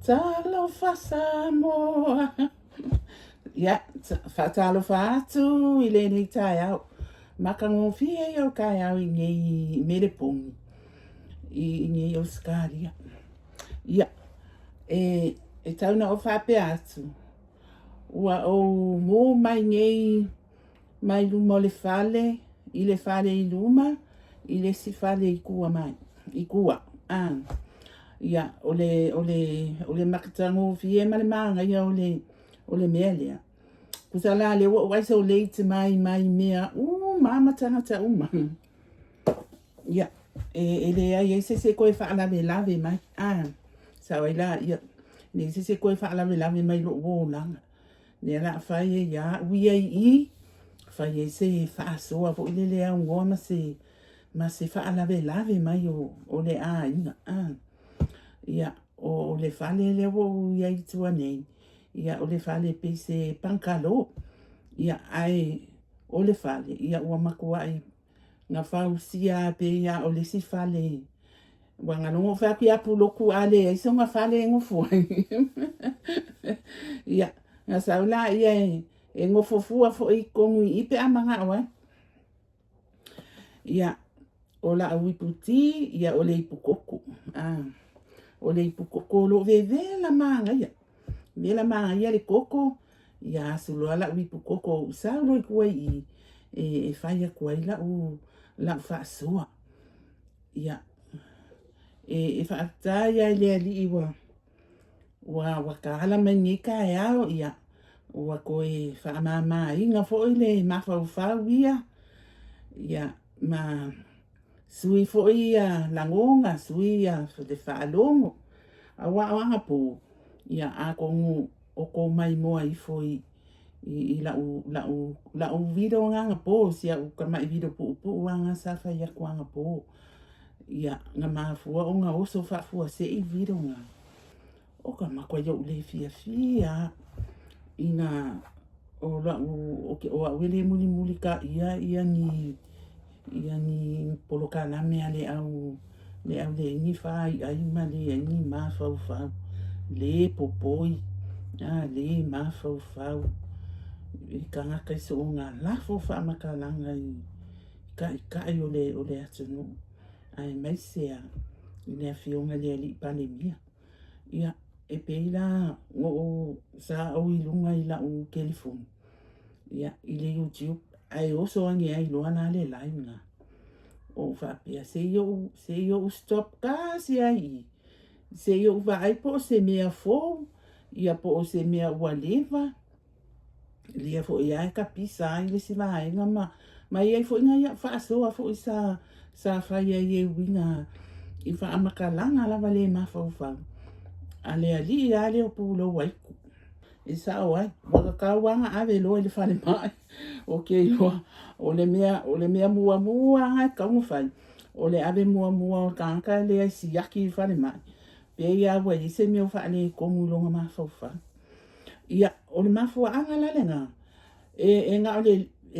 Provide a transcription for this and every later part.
Talo Fasamoa. Ya, fatalo fatu, ile ni tai au. Makango fie yo kai au inge merepong. Inge yo skaria. Ya, tauna o fape atu. Ua o mo mai ngei mai luma le fale, ile fale I luma, ile si fale I kua mai. I kua. Ya, ole makatango fie male manga ya ole melia. Kusala le wa so late mai mea mama tangata uma. Ya, ele ai se ko fa la lave mai. Sa ila ya. Ne se ko fa la lave mai lo wo langa. Ne la fa ya wi ai fa se fa so avo ile le an wo ma se fa la lave mai o le ina. Ya, o le fale le wo ya tua nei. Ya, o le fale pe se pankalo. Ya, ai o le fale. Ya, ua makua ai ngā whausia pe ya o le si fale. Wa ngā longo whapi apu loku ale. Ai so ngā fale ngofu. Ya, ngā saula ia ngofu fua fo I kongu I pe amanga awa. Ya, o la awiputi. Ya, o le ipukoko. O le ipukoko lo ve la manga ia. Ve la manga ia le koko. Ia sulo ala ipukoko. Sa lo kuai e whaia kuai la whaasua. Ia. E whaata ia le ali iwa. Wa kaala mai nika e ao ia. Wa koe whaamama inga fo le mawhau ia. Ia ma... Sui fo ia langonga, sui ia so te whaalongo. Awa po. Ia a kongu o ko mai moa I fo I lau vido nganga po. Sia u ka mai vido po wanga sa whaia kuanga po. Ia nga mafua o nga oso whafua se I vido nga. O ka makwa iau le fia. Ina o o awele muli ka ia ni poloka na mea le au le ni fai ai ma le ni ma fau le popoi le ma fau I kanga kai so nga la fo fa makalanga ka o le atunu ai mai sea le fionga le li pandemia ia e peila o sa o ilunga I la o telefon ia I le YouTube ai oso angi ai loana le laina. O whapea se yo stop ka si ai. Se yo vai po se mea fo. Ia po se mea ua leva. Lia fo ia ka pisa ai le si vai nga ma. Ma ia fo inga ia whaasoa fo isa sa whaia ia winga. I wha amakalanga la vale ma fau fau. Ale ali ale o pulo waiku. Isa wai. Waka kawanga ave loa le whale mai. Okay, o le mea mua ngai kaunga whai. O le ave mua o kanka le ai siyaki whale mai. Pea ia wai I se mea whale kongu longa mawhau whai. Ia, o le mawhua anga la lenga. E ngā o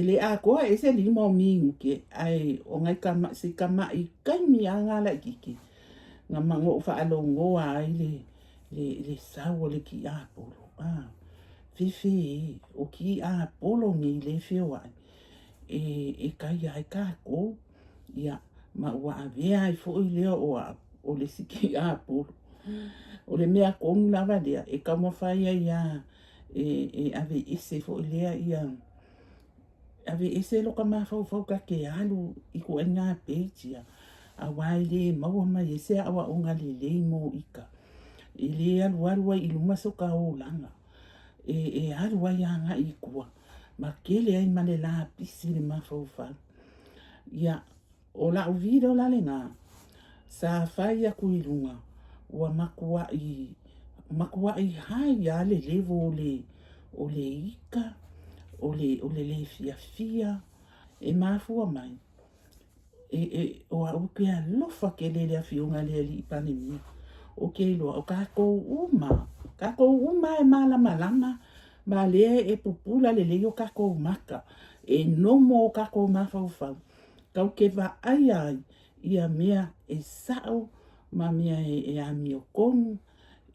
le a koa e se lima o mingu ke. Ai, o ngai si kama I kaimi anga la kiki. Ngā mango o whaalo ngoa ai le sau o le ki a polo. Fifi o ki a polo ni le whiawai. E kai ai kako. Ia, ma ua avea ai fo I leo o le siki a polo. O le mea kongu lava lea. E kama whaia ia ave ese fo I lea ia. Ave ese loka mawhau ka ke alu I ko ai ngā peitia. A wai le maua mai ese awa onga le mo ika. E le alu ai I luma soka o langa. E alu ai anga I kua. Ma kele ai male la pisi le mawhau. Ia, o la uvida o la le ngā. Sa whaia kuilunga. Ua makua I hai a le levo o le ika. O le fia. E mafua mai. O a uke a lofa ke le fiunga le li pandemia. O ke loa o kako uma. Kako uma e malama. Ma le e pupula le leo kako maka. E nomo kako mafau. Kau ke va ai ia mea e sao. Ma mea e ami o kongu.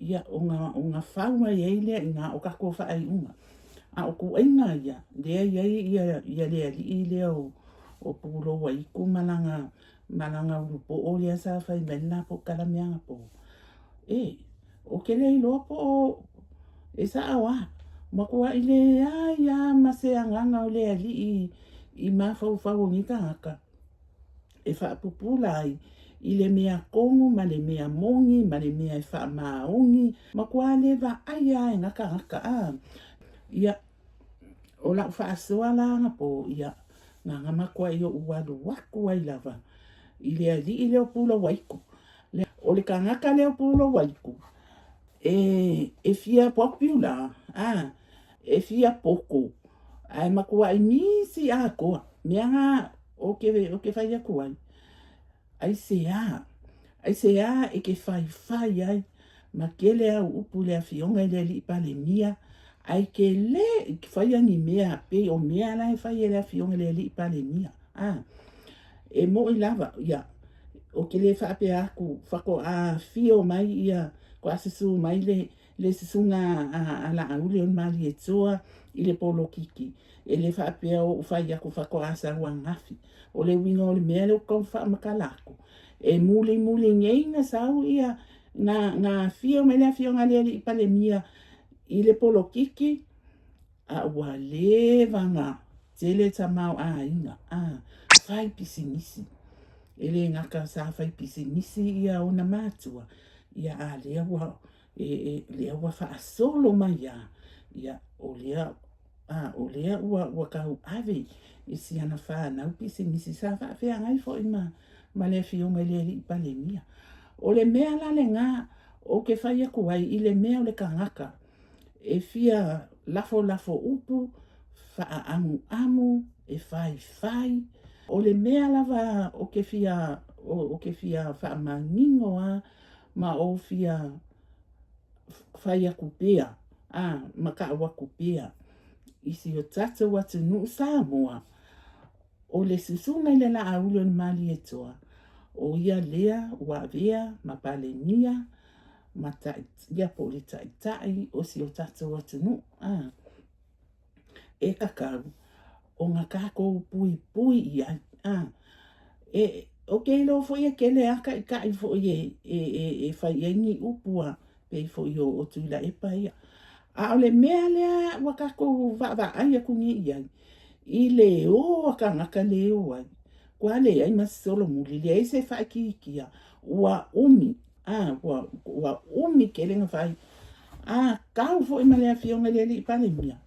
ia o ngā whaua iei lea i ngā o kako whaai unga. A o ku ainga ia, lea iei ia lea li i lea o pūlo wa iku malanga urupo o lea sa whai mena po kalameanga po. O ke lei loa po e sa awa. Makua i le ia mase anganga o lea li i mawhau whau ngika haka. E whaapupula ai. I le mea kongu, ma le mea mongi, ma le mea e wha maongi. Ma kua le wa aia e ngaka ngaka. Ia, o la wha asoa langa po, ia, ngā makua i o uwalu waku ai lava. I lea li i leo pula waiku. O le ka ngaka leo pula waiku. E fia popular, e fia poko. Ai makua i nisi a koa. Mea ngā, o ke whaia kuai. Ai se a e ke whai ai, ma ke lea upu lea fionga lea li pale mia, ai ke le ke whai angi mea pe o mea lai whai lea fionga lea li pale mia. E mo i lava, ia, o ke le whape aku, whako a fio mai ia, ko asisu mai le sisunga a la aule on mali e toa, i le polo kiki. E le whape o whai aku whako asa wangafi. O le winga o le mea leo kau wha makalako. E muli ngei na sau ia ngā fio me lea fio ngā lea li pale mia i le polo kiki a ua le vanga tele tamau a inga. Whai pisinisi. E le ngaka sa whai pisinisi ia o na mātua. Ia a lea ua lea ua wha solo mai ia o lea ua kau ave. I si ana whanau pisinisi sa whawhea ngai fo i ma le fionga le li pale mia. O le mea la le ngā o ke whai aku ai i le mea o le kangaka. E fia lafo upu, wha amu, e whai. O le mea lava o ke fia wha mangingo ma o fia whai aku pea. Ma ka awaku pea. Isi o tata watu nuu Samoa. O le susunga i le la aulon mali e toa. O ia lea, wavea, ma pale nia, ma ia po le tai, o si o tata watu nuu. E kakau, o ngā kako pui ia. O ke ilo fo ia kele aka i kai fo ia e whai engi upua, pe fo ia o tuila e paia. A o le mea lea wakako wa aia kungi iai. I le o waka ngaka le o ai. Kua le ai masolo muli le ai se whaikikia. Ua umi. Ua umi ke lenga whai. Kau fo ima lea fionga lea li pale mia.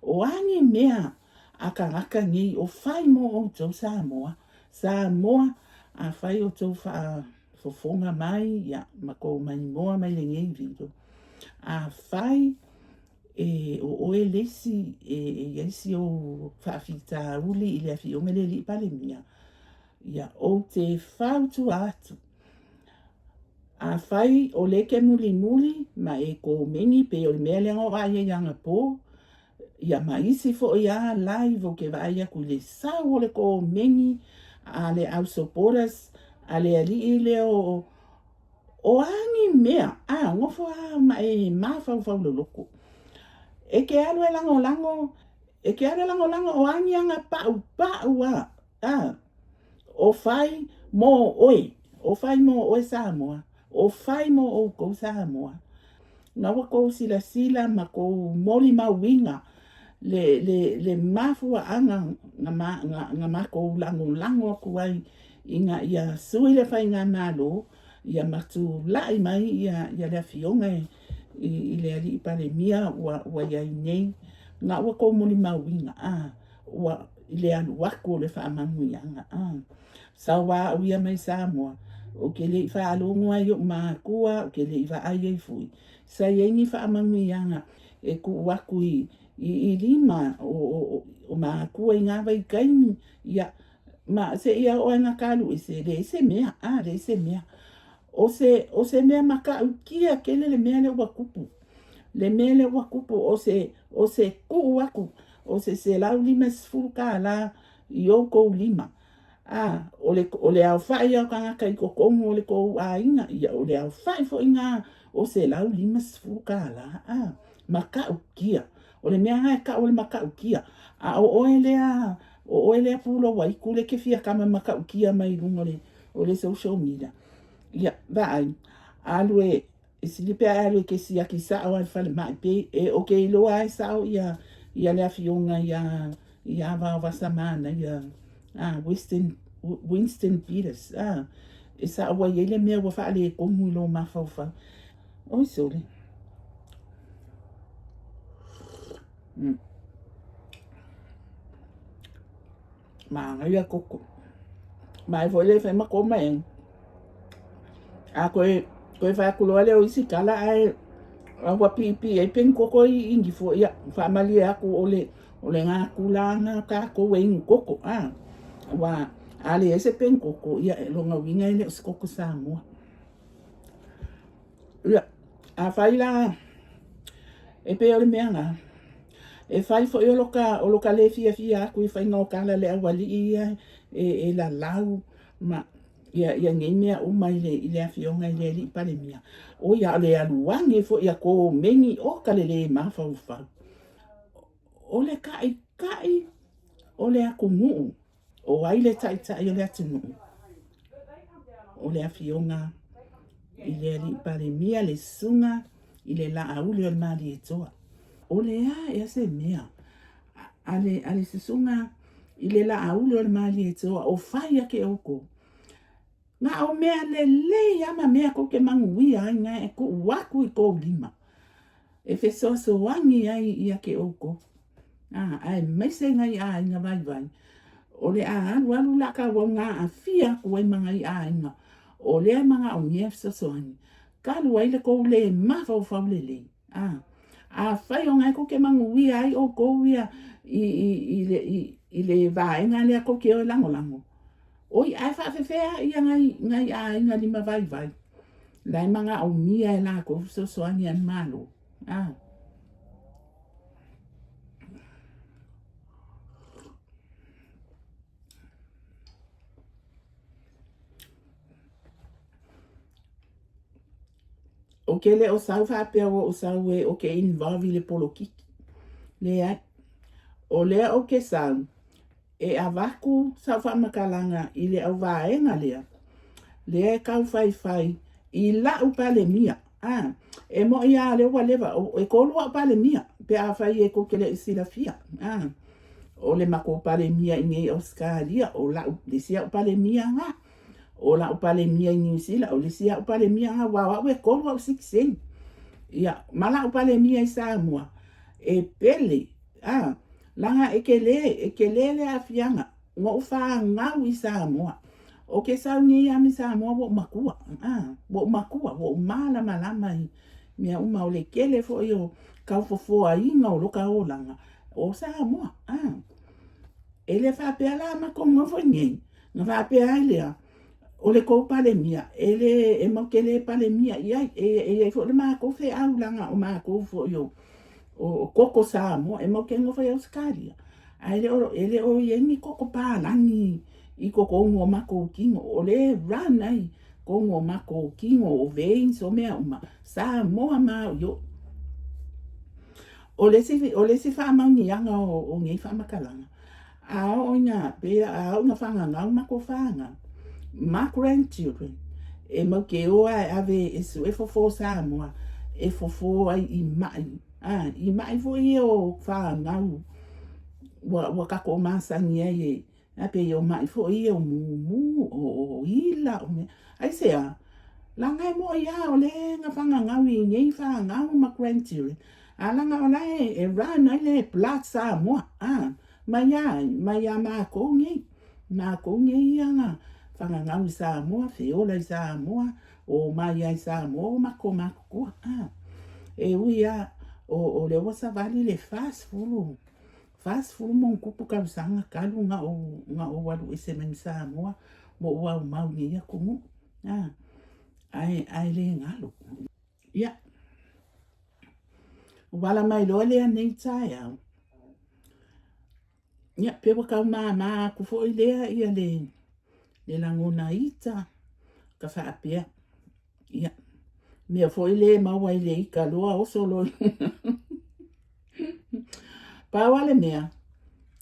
O angi mea a ka ngaka ngi o whai mo o tau Samoa. Samoa a whai o tau wha fofonga mai. Ia mako mai moa mai le ngei vido. A whai o oe lesi yesi o whaafita uli i lea fionga le li pale mia. Ia o te whautu atu. A whai o leke muli ma e ko mengi pe o le mea lenga o aia yanga po. Ia ma isi fo ia live o ke vaia ku le sau o le ko mengi a le au soporas a le ali i le o angi mea. Ngofo ma e mawhau loko. E ke alu e lango o angianga pau o whai mo oe Samoa, o whai mo o kou Samoa. Nga wako sila ma kou moli mawinga, le mafua anga nga mako lango aku ai, inga ia sui le whai ngā nalo, ia matu lai mai ia le fionga i le ali i pare mia ua iai nei nga ua kou moni mawinga ua i le alu wako le whaamangu ianga sa wā au ia mai Samoa o ke le i whaalongo ai o mākua o ke le i wha ai ai fui sa iengi whaamangu ianga e ku waku i lima o mākua i ngā vai kaimi ia ma se ia o nga kalu i se mea le se mea o se mea maka ukia kele le mea le wakupu. Le mea le wakupu o se kuu waku. O se lau lima sifuru la i o kou lima. O le au whai au kangaka i kokongu o le kou a inga. Ia o le au whai fo inga o se lau lima sifu kala maka ukia o le mea ngai ka o le maka ukia a o elea pulo wai kule ke fia kama maka ukia mai lunga o le social media ia vai alue silipe alue ke sia ki sa o fale mai pe o ke ilo ai sa o ia le afionga ia va samana ia Winston Peters e sa wa yele me wa fa le ko mu lo ma fa o sole ma ia koko mai foi le fa ma ko mai a ko fa ku lo le o isi kala ai wa pi e pen koko i ngi fo ia fa mali aku o le nga kula nga ka ko we koko wa ale ese pen koko ia lo nga winga ile koko sa mo ia a faila e pe ole meanga e fai fo o loka le fia ku fai no kala le awali ia e la lau ma ia ngi mea o mai le afionga ile li pale mia o ia le aluangi fo ia ko mengi o kale le mafa ufa o le kai o le akumu o ai le tai o le atinu o le afionga ile li pale mia le sunga ile la auli o le mali e toa o le ia se mea ale se sunga ile la auli o le mali e toa o fai ake oko nga o mea le ama mea ko ke manguia nga e ko waku i ko lima e fe so wangi ai ia ke oko ai mese ngai nga vai o le walu la ka wa nga afia ko e manga i nga o le manga o mea so ani ka lu ai le ko le ma fa le fai o ngai ko ke manguia ai o ko ia i le vai nga le ko ke o lango oi ai fa fe ia ngai nga lima vai lai manga o mia e la ko so ani an malo o ke le o sau fa pe o sau e o ke involve le poloki le ai o le o ke sau e avaku sa fa makalanga i le au vaenga le kau fai i la upale mia e mo ia le wa leva o e ko lua pale mia pe a fai e ko ke le sila fia o le mako pale mia i ngai Australia o la le sia pale mia o la upale mia i New Zealand o le sia upale mia wa we ko lua 16 ia mala upale mia i Samoa e pele langa e ke le afianga ngo fa ngau i Samoa o ke sa ni ya mi Samoa bo makua bo mala mai mia uma o le kele fo yo ka fo ai ngo lo ka o langa o Samoa ele fa pe ala ma ko ngo fo ni nga fa pe ai o le ko pale mia ele e mo ke le pale mia ia e fo le ma ko fe au langa o ma ko fo yo o koko Samoa e mo ke ngo fo Australia ele o yengi koko pa langi i koko ngo mako kingo o le run ai ko ngo mako kingo o vein so mea uma Samoa ma yo o le si fa ma ni anga o ngi fa makalanga o nga pe o nga fanga nga mako fanga ma grandchildren e mo ke o ave e fo Samoa e fo ai i mai fo o fa nga wa ka ko masani ai a pe yo mai fo o mu o ila o me ai se la ngai mo ia o le nga fanga nga wi ngai fa nga ma grandchildren ala nga ona e run ai le plaza mo ma ko ngai nga fanga nga wi Samoa fe o la Samoa o mai ai Samoa ma ko e uia o le wasa vale le fast food mon kupu ka sanga kalu nga o walu ese men Samoa mo wa mau ni ya kumu ai le ngalo ya wala mai lo le nei tsaya ya pe ka ma ku fo ile ia le langona ita ka fa apia ya Mea fo ile maua ile ika loa o solo. Pawale mea.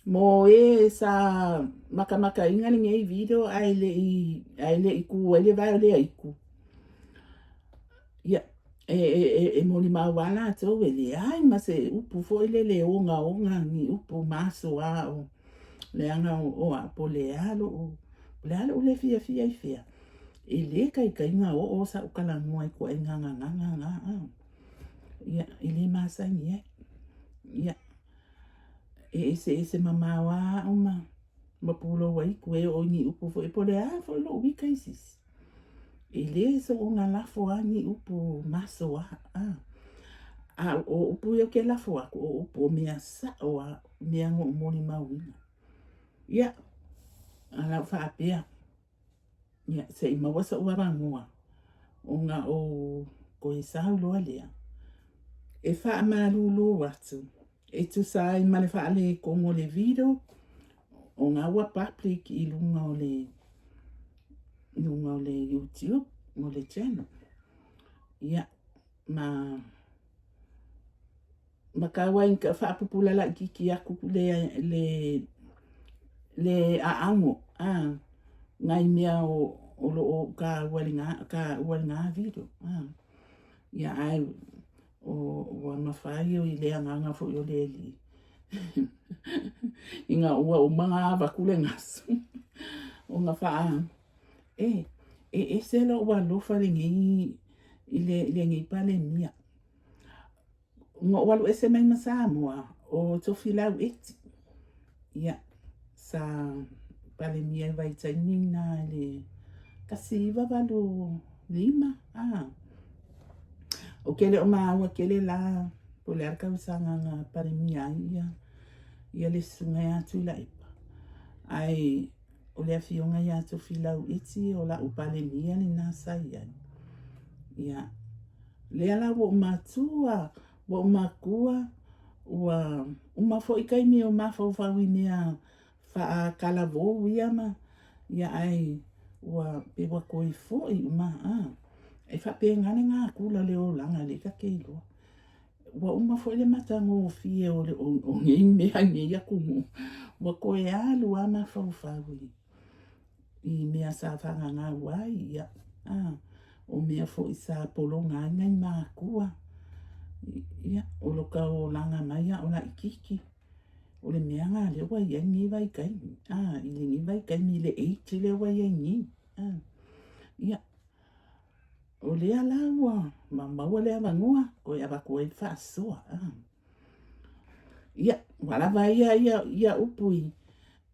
Mo sa maka inga ni ngai video aile iku ele vai ole iku. Ya mo li mawala to ele ai ma se upu fo ile le onga ni upu maso a o le anga o a po le alo le fia. Ele kai nga o sa ukala ngoi ko nga. Ya ile masa ni ya ese mama wa uma mapulo wai kue o ni upu fo pole fo lo wika isis ele so nga la fo ni upu maso o upu yo ke la fo o upu mea sa o mea ngo moni mawina ya ala fa apea ya se ima wasa warangua o nga o ko isa lo alea e fa malulu watu e tu sai male fa ale kongo le video o nga wa public i lunga o le YouTube mo le channel ya ma kawa inka fa popula la kiki aku le aango ngai mea o lo ka walinga video ya ai o mafai o ile anga fo yo le li inga o mga vakule ngas o nga fa se lo wa lo fa ngi ile ngi pale mia ngo walu ese mai masamoa o to fila it ya sa pale mia vai tsainina le kasi va valu lima o kele o maua kele la po le arka usanga nga pare mia ia le sunga ya tu la ipa ai o le afionga ya tu filau iti o la upale mia ni nasa ia le ala wo matua wo makua wa uma fo ikai mi o mafo fawi mea fa kala vo ia ma ia ai wa pe wa koi fo i uma e fa pe ngane nga kula le o langa le ka keilo wa uma fo le matango fie o le o ngi me angi ya kumu wa ko e alu ama fa fawi i me sa fa nga wai ya o me fo isa polonga nga ma kuwa ya o lo ka o langa mai ya o la ikiki o le mea nga le wa ya ngi vai kai i le ngi vai kai mi le e le wa ya ngi ya o le ala wa mama wa le avangua ko ya ba ko e fa soa ya wala vai ya upui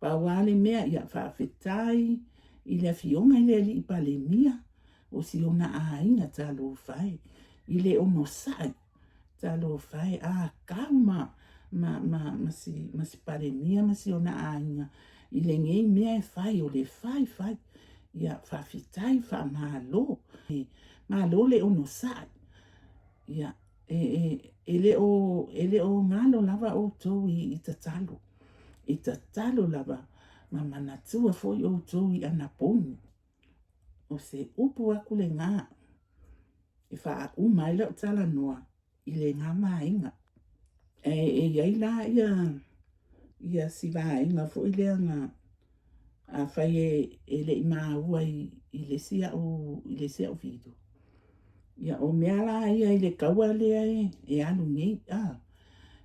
pa wale mea ya fa fetai i le fionga le li pa le mia o si ona aina talo fai i le ono sai talo fai kama masi pale mia masi ona aina i le ngei mea fai o le fai ya fa fetai fa malo le ono sai ya ele o ngalo lava o to i tatalo lava mama na tua foi o to i anaponi o se upu aku le ngā e fa mai le tala noa i le ngā mainga iai la ia si vainga foi le ngā a fai le ima ua i le sia o video ia o mea la ia i le kaua lea e anu nei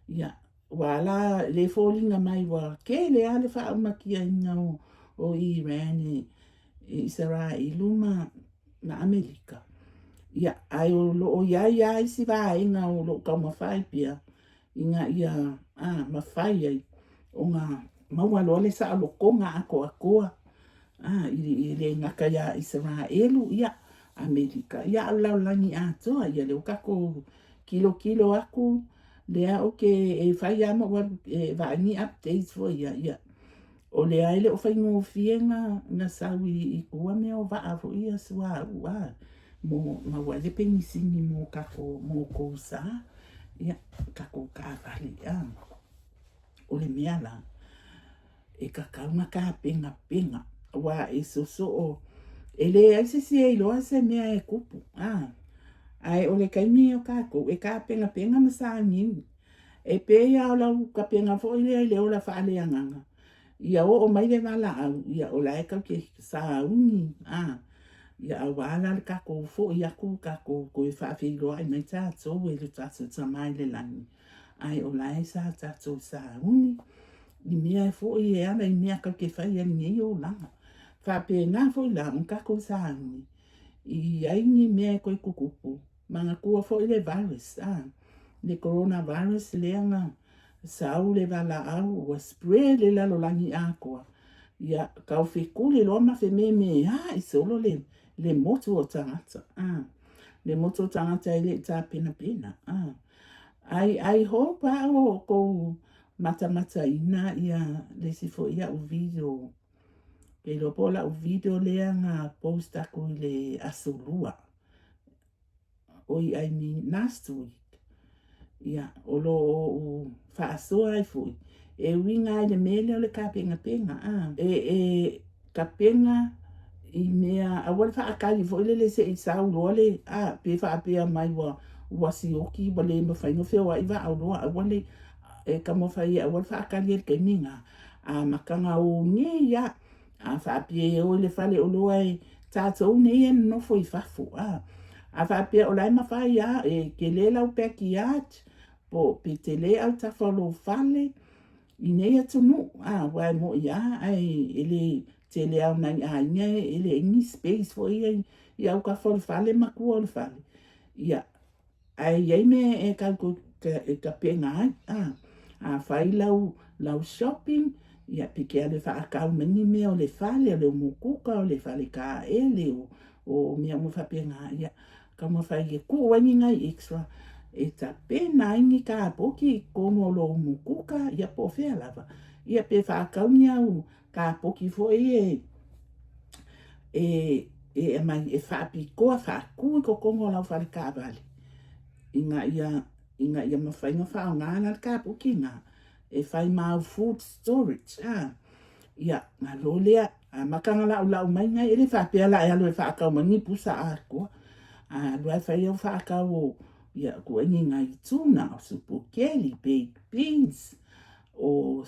ia wala le fōlinga mai wa ke le ale wha umakia inga o Iran Israel ma Amerika ia ai o lo o ia si va inga o lo ka mawhai pia inga ia mawhai ai o ngā maua lo le sa lo konga akoa i le ngaka ia Israelu ia Amerika ia lau langi atoa ia le ukako kilo aku lea o ke e whai ama wa vaani updates fo ia o lea ele o whai ngō fienga na sawi i kua mea o vaa fo ia sua mo mawale pengisini mo kako mo kousa ia kako kawali o le mea la e kakaunga ka penga wa e soso o ele ai se loa se mea e kupu Ai o le kaimi o kako e ka penga ma sa ngiu. E pe ia o lau ka penga fo ile ai le o la whaale anganga. Ia o mai le wala au, ia o la e kau ke sa ungi. Ia au wala le kako fo ia ku kako ko e whaafi loa i mai tātou e le tātou tamai le langi. Ai o la e sa tātou sa ungi. Ni mea e fo i e ana i mea kau ke whai ani ngai o langa. Whape ngā fo i la un kako sa ungi. I aingi mea koe kukupu. Manga kua fo i le virus. Le coronavirus le anga sau le wala au wa spread le lalo langi a koa. Ia kau whikule loa ma fe me i solo le motu o tangata. Le motu o tangata i le tā pena. Ai ho pa o kou mata ina ia le sifo ia u video. Ke lo pola u video le anga post aku i le asulua. Oi ai mi last week. Ia, o lo o whaasoa ai fui. E winga ai le mele o le ka penga. Ka penga i mea, a wale whaakari fo ile le se i sau loa le, pe whaapea mai wa si oki, wale ma whaingo wheo a iwa au loa, a wale ka mo whai, a wale whaakari e ke minga, makanga o nge ia, a whaapea o le whale o loa e tātou nei e nofo i whafo, a whaapea o lai ma whai ke le lau peki atu, po pe te le au ta whalo whale, i nei atu no, wai mo ia, ele te le au nai inga, ele ingi space fo ia, i au ka whalo whale makua o le whale. Ia, iei me e ka penga ai, a whai lau shopping, ia pike ale whaakau mani mea o le whale, o le mukuka, o le whale ka ele, o mea mo whapenga, ia, ka mo whai e kuwani ngai extra, e ta pena ingi ka poki kono lo mukuka ia po fea lava ia pe whaakau ni au ka poki fo e mai e whaapi koa whaaku ko kono lau whare ka vale inga ia mawhainga whao ngana ka poki nga e whai mau food storage ia ngā lolea makanga lau mai ngai ele whaapea la e alo e whaakau mani pusa a koa lua e whai au whaakau ia ko ngi ngai tuna o supu keli, baked beans, o,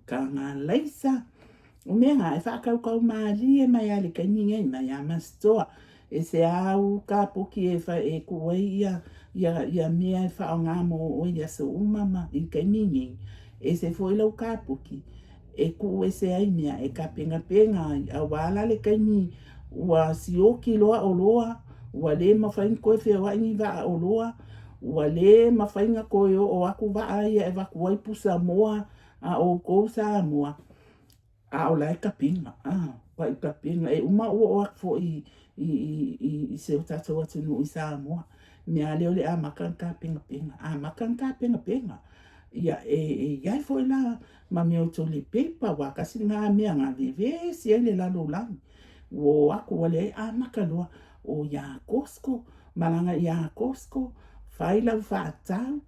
ka ngā leisa. O mea ngā e whakau maali e mai ale ka ngi mai a mastoa. E se au ka poki e kuwei ia mea e whao ngā mo o ia so umama i ka ngi. E se foilau ka poki. E kuwe se ai mea e ka penga a wala le ka ngi ua sioki loa o loa. Ua le mawhainga koe whea ni wa o loa, ua le mawhainga koe o aku wa ia e waku waipu Samoa, o kou Samoa, o lai ka pinga, wai ka pinga, e uma o aku fo i se o tatou atu no i Samoa, mea leo le makan ka pinga, makan ka pinga, ia iai fo i la ma mea o to le pepa wa kasi ngā mea ngā vive si ele lalo lang, o aku wale makaloa, o ia Costco, malanga ia Costco, whai lau whaatau,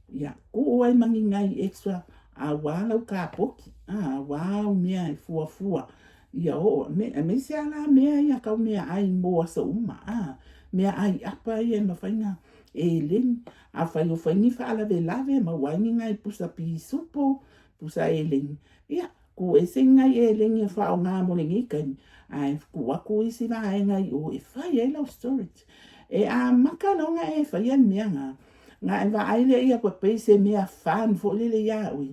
ia kuoi mangi ngai extra, a walau ka poki, wau mea e fua, ia me se ala mea ia kau mea ai moa sa uma, mea ai apa ia mawhainga e ling, a whai o whaingi whaala lave, ma waingi ngai pusa pi supo, pusa e ling, ia, ku e singai e ling e whao ngā molengi kani, ai ku aku isi vai ngai o e whai e lau storage. E makalonga e whai an mea ngā e vai le ia kwa peise mea whan fo lele ia ui.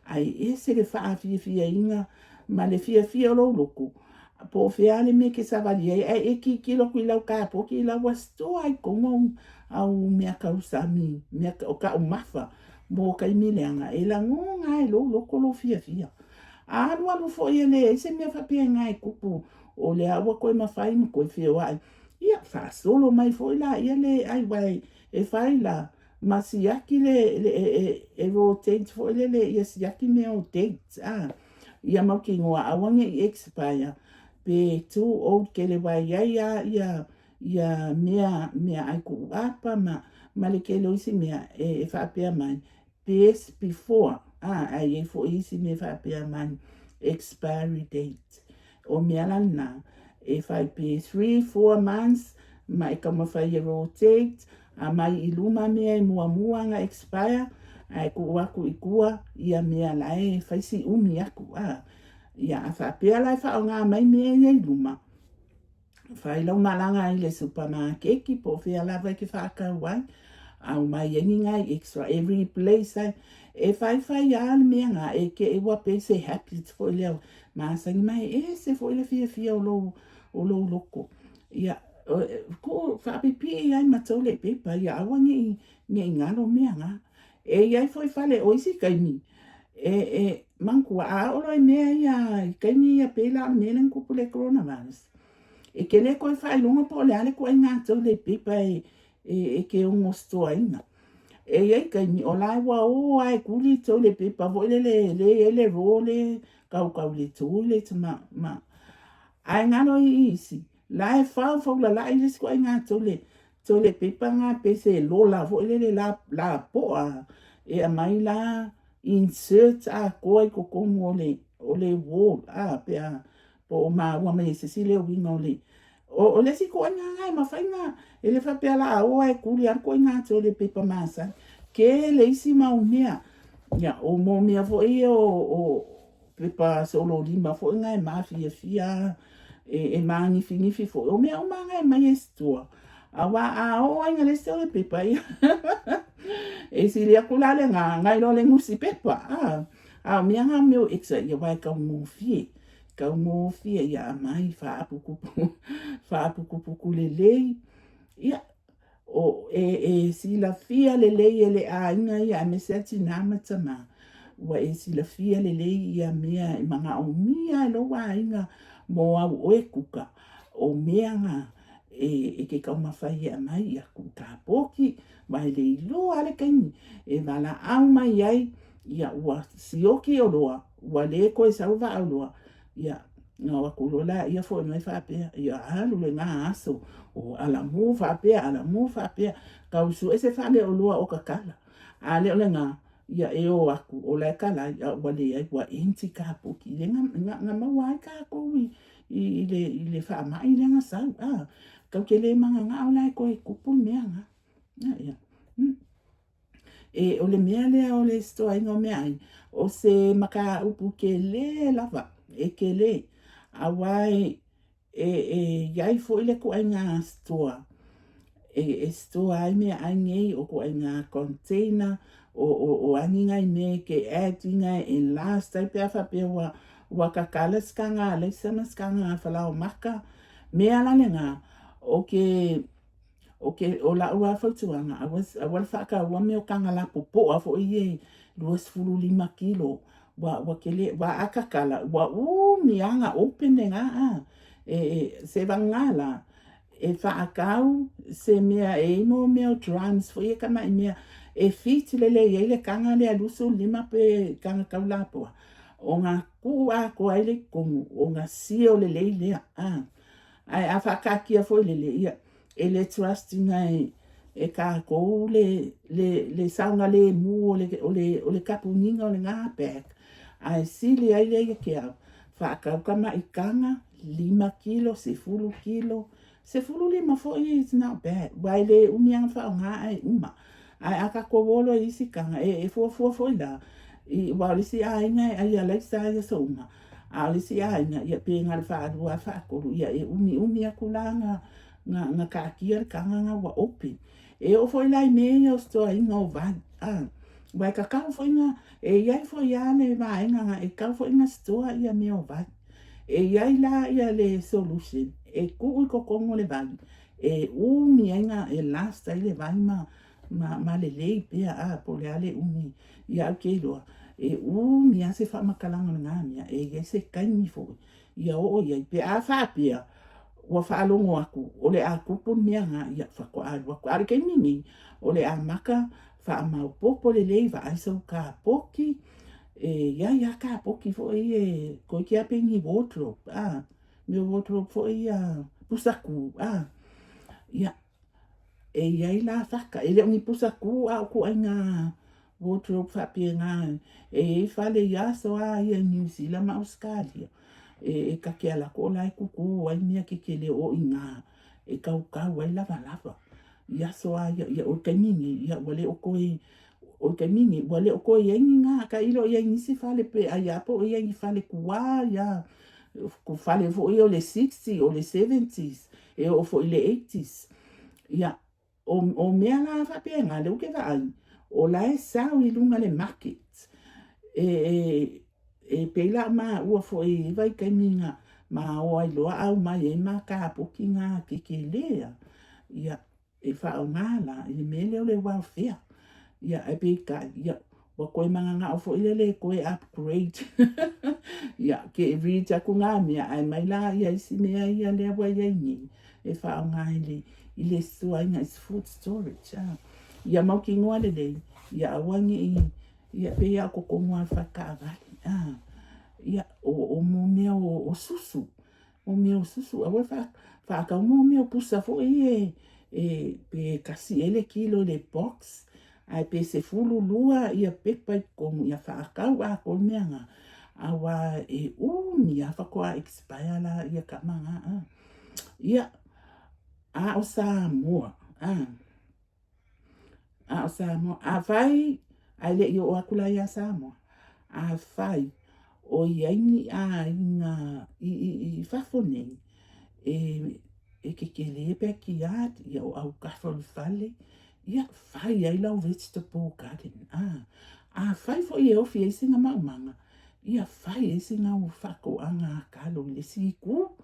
Ai e se le wha fia inga ma le fia lo loko. Po fia le me ke savali e ki loko i lau ka poki i lau wasto ai kongo au mea kausami, mea o ka umafa mo kai mileanga e la ngonga e lo loko lo fia. Alu fo ia le se mea whapea ngai kupu o le awa koe mawhai mo koe whio ai. Ia wha solo mai fo ila ia le ai wai e whai la ma siaki le rotate fo le ia siaki me o dates. Ia mau ki ngoa awange i expire pe tu o ke le wai ia mea ai ku apa ma le ke lo isi mea e whapea mai. Best before ai e fo isi me whapea mai expiry date. O mea lana, e whai pe 3-4 months, ma e kamawhai e rotate, a mai I luma mea e mua nga expire, ai ku aku I kua, ia mea lai whaisi umi aku, ia a whapea lai whao ngā mai mea ia I luma. Whai lau malanga I le supermarket, po whea lava ki whakau wai, au mai yengi ngai extra every place ai, e whai al mea ngā, e ke e wape se happy fo leo, maasangi mai, se fo le fia o lo loko. Ia, ko whapipi ai matau le pepa, ia awangi nge ngalo mea ngā, e iai foi fale oisi kaimi, manku a olo e mea ia, kaimi ia pela mea lang kupule coronavirus. E ke le koe whai lunga po le ale koe ngā tau le pepa e ke ongo stoa inga. E iai kaimi o lai wa o ai kuli tau le pepa vo le role kau le tau le tama ma. Ai ngano I isi. Lai whau la lai les koe ngā tau le pepa ngā pese lola vo la poa. E a mai la insert a koe ko kongo o le wall. Pea po ma ua mai se sile o winga o le. O le si koe ngā ma whainga. E le whapea la o ai kuli ar koe ngā tau le pepa masa. Ke le isi mau mea. Ia, o mo mea fo o pepa solo lima fo ngai mafia e mangi fingifi fo o mea o manga e mai estua. Awa o ai ngale se o pepa ia. E si le akulale ngai lo le ngusi pepa. Mea ngā meo exa ia wai kau ngofie. Kau ngofie ia mai whaapukupuku le lei. Ia, o si la fia le lei e le a inga ia me seti nama tama. Wa si la fia le lei ia mea mga o mia lo wa inga mo au oe kuka. O mea ngā ke kau mawhai ia mai ia kuka poki. Mai le ilo ale kaini. E wala au mai ai ia ua sioki o loa. Ua le koe sauwa au loa. Ia ngā wakulola ia fo mai whapea. Ia alu le ngā aso. O ala mu whapea. Kau su e se whale o loa o kakala. A leo le ngā. Ia e o aku o le kala. Ia wale ai wa enti ka poki. Le ngā mawai ka koui. I le whaamai le ngā sau. Kau ke le manga ngā o lai koe kupu mea ngā. Ia. E o le mea lea o le stoa ingo mea ai. O se maka upu ke le lava. E ke le. Awai iai fo ile ko ai ngā stoa. E stoa ai mea ai ngei o ko ai ngā container o angi ngai me ke ati ngai e last tai pea whapea wa kakala skanga le sama skanga whalao maka. Mea lane ngā o la ua whautuanga. Awal whaka ua meo kanga la popoa fo i 25 kilo. Wa akakala. Wa mianga open ngā se wangala. E whaakau se mea e imo mea drums fo i kama i mea e fiti le le kanga le aluso 5 pe kanga kaulapoa. O ngā kua ko ai le kongu. O ngā sio le lea. Ai a whakakia fo le ia. E le trusting ai e ka kou le saunga le mu o le kapuninga o le ngā pek. Ai sili ai le ia ke au. Whakau kama i kanga 5 kilo, 10 kilo. 15 fo i it's not bad. Wai le umianga whao ngā ai uma. Ai aka kowolo i si kanga e fua i la. I walisi a inga ai a laisa ai sa uma. A lisi a inga ia pe ngā whaadua whaakoru ia e umi a kulanga ngā kākia kanga ngā wa open. E o foi lai mea o stoa inga o van. Wai ka kau foi ngā e iai foi ane wa inga ngā e kau foi ngā stoa ia mea o van. E iai la ia le solution. E kui ko kongo le vali. E umi inga e last ai le vai ma le lei pea po le ale umi ia au keiloa. E umi a se whamakalanga ngā mea. E iai se kaimi foi. Ia o iai pea whapea. Ua whaalongo aku, o le a kupun mea ngā ia whakoaru aku. Are kei mimi, o le a maka whaamau popo le leiva aisau ka poki. Ia ka poki fo i koe kia pengi wardrobe. Mea wardrobe fo i pusaku. Ia, iai la whaka. E leo ni pusaku au ko ai ngā wardrobe whapia ngā. E whale ia so ia New Zealand ma Australia. E ka ke ala ko lai kuku ai mea ke le o i ngā e kau ai lava. Ia soa ia o kamingi ia wale o koe o kamingi wale o koe yengi nga ka ilo ia ngisi fale pe ai apo ia ngi fale kuwa ia ku fale fo o le 60 o le 70s e o fo le 80s ia o mea la fa pe nga le o ke va ai o la e sa o lunga le market e pela ma ua fo e vai kaminga ma o ai loa au mai e ma ka poki nga ke lea ia e fa o ngala i mele o le welfare ia e pe ka ia wa koe manga o fo ile koe upgrade ia ke rita ku nga mea ai mai la ia isi mea ia le wa ia ni e fa o nga ile sua nga is food storage ia mau ki ngoa le ia awangi ia pe ia ko ngoa fa ka vale ia o mo mea o susu o mea o susu a fa ka mo mea pusa fo pe kasi ele kilo le box ai pe se fulu lua ia pepa ko ia fa ka wa ko mea nga awa ia fa ko expire la ia ka manga ia o Samoa o Samoa a vai ai le yo akula ia Samoa a vai o iaini i fafone e ke le pe ki at ia o au kafol fale ia fai ai lau vegetable garden a fai fo ia ofi e singa manga ia fai e singa o fako anga kalo le siku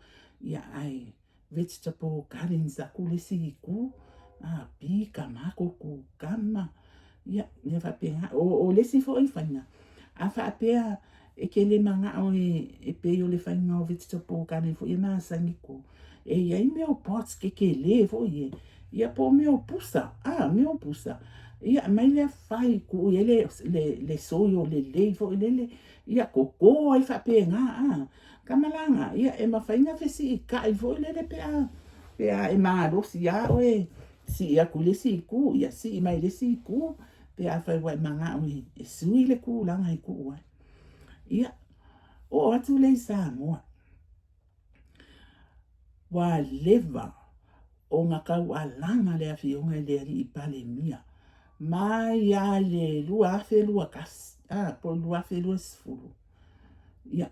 ia ai vegetable garden za ku le siku pika mako ku kama ia ne va pe o le si fo i fanya a fa pe e ke le manga o e pe yo le fanya o vegetable garden fo i ma saniko e ia me o pots ke le fo ia po me o pusa me o pusa ia mai le fai ku le soyo le fo le ia koko ai fa pe nga kamalanga ia e mafainga fesi ka i fo le pe e ma ro si si ia ku le si ku ia si mai le si ku pe a fa wa manga o e sui le ku langa i ku wa ia o atu le Samoa wa leva o nga kau alanga le afionga le ali i pale mia mai a le lua fe lua kas po lua fe lua sfulu ia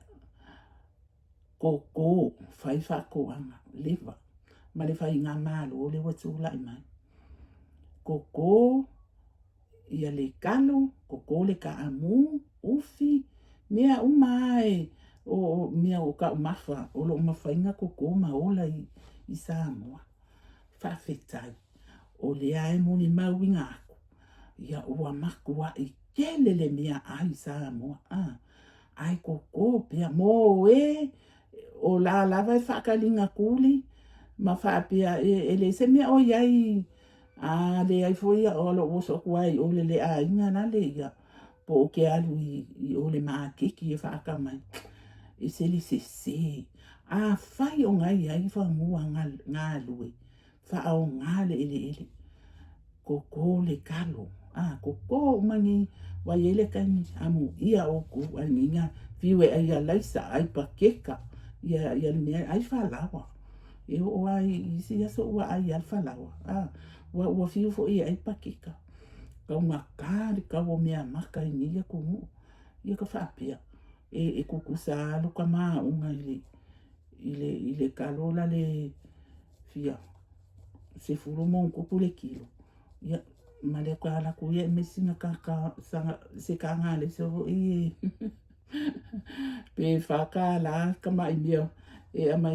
koko fai fa ko anga leva ma le fai nga malo le watu la mai koko ia le kalo koko le ka amu ufi mea umai o mea o ka mafa o lo mafainga koko ma ola i Samoa fa fetai o le ai moni mawinga aku ia ua maku wa i kele le mea ai Samoa ai koko pia mo o la lava e whakalinga kuli ma whapia le se mea o iai le ai foia o lo oso kuai o le a inga na le ia po ke alu i o le maa kiki e whakamai e se li se whai o ngai ai whamua ngā lue wha o ngā le ele koko le kalo koko umangi wa ele kani amu ia o ku aninga viwe ai a laisa ai pakeka ia le mea ai whalawa e o ai isi aso ua ai al whalawa ua fiu fo ia ai pakeka kau makari kau o mea maka i nia kungu ia ka whapea e kukusa luka maa unga i le kalola le fia se furu mon kupu le kilo ia ma le kwa ala kuia me singa ka se ka ngale se o pe whaka la ka mai mea e ama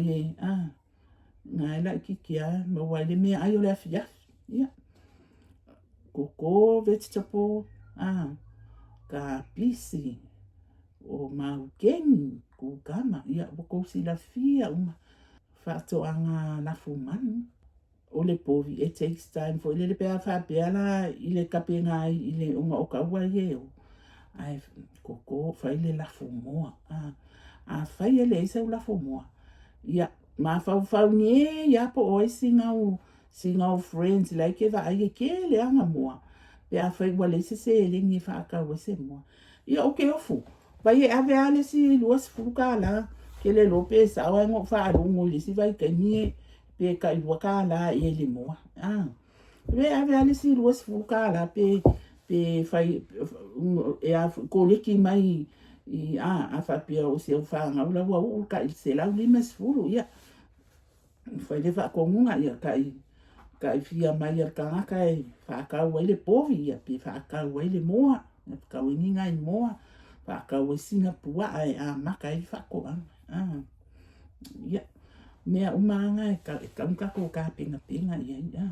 ngai la kikia ma waile mea ai o le afia ia koko vegetable ka pisi o maukeni ku kama ia boko si la fia fato anga la fumanu o le povi it takes time for ile pe fa pe ala ile kapenga ile unga o ka wa ye ai koko fa ile la fumoa fa ile isa la fumoa ia ma fa ni ia po o singa friends like eva ai ke le anga moa pe a fa wale se le ni fa ka we se moa ia o ke ofu vai ave ale si luas fuka la ke le lope sa wa ngo fa rungo le si vai ke ni pe ka I waka la e le moa. Ve ave ale si luas fuka la pe fai e a ko leki mai I a fa pe o se fa nga ula wa u ka I se la lima sfulu ia. Fai le fa ko nga ia ka I fia mai ar ka ka e fa ka wa le povi ia pe fa ka wa le moa. Ka wingi nga I moa. Fa ka wa singa pua ai a maka I fa ko ia. Mea umanga e ka ko ka pinga ia.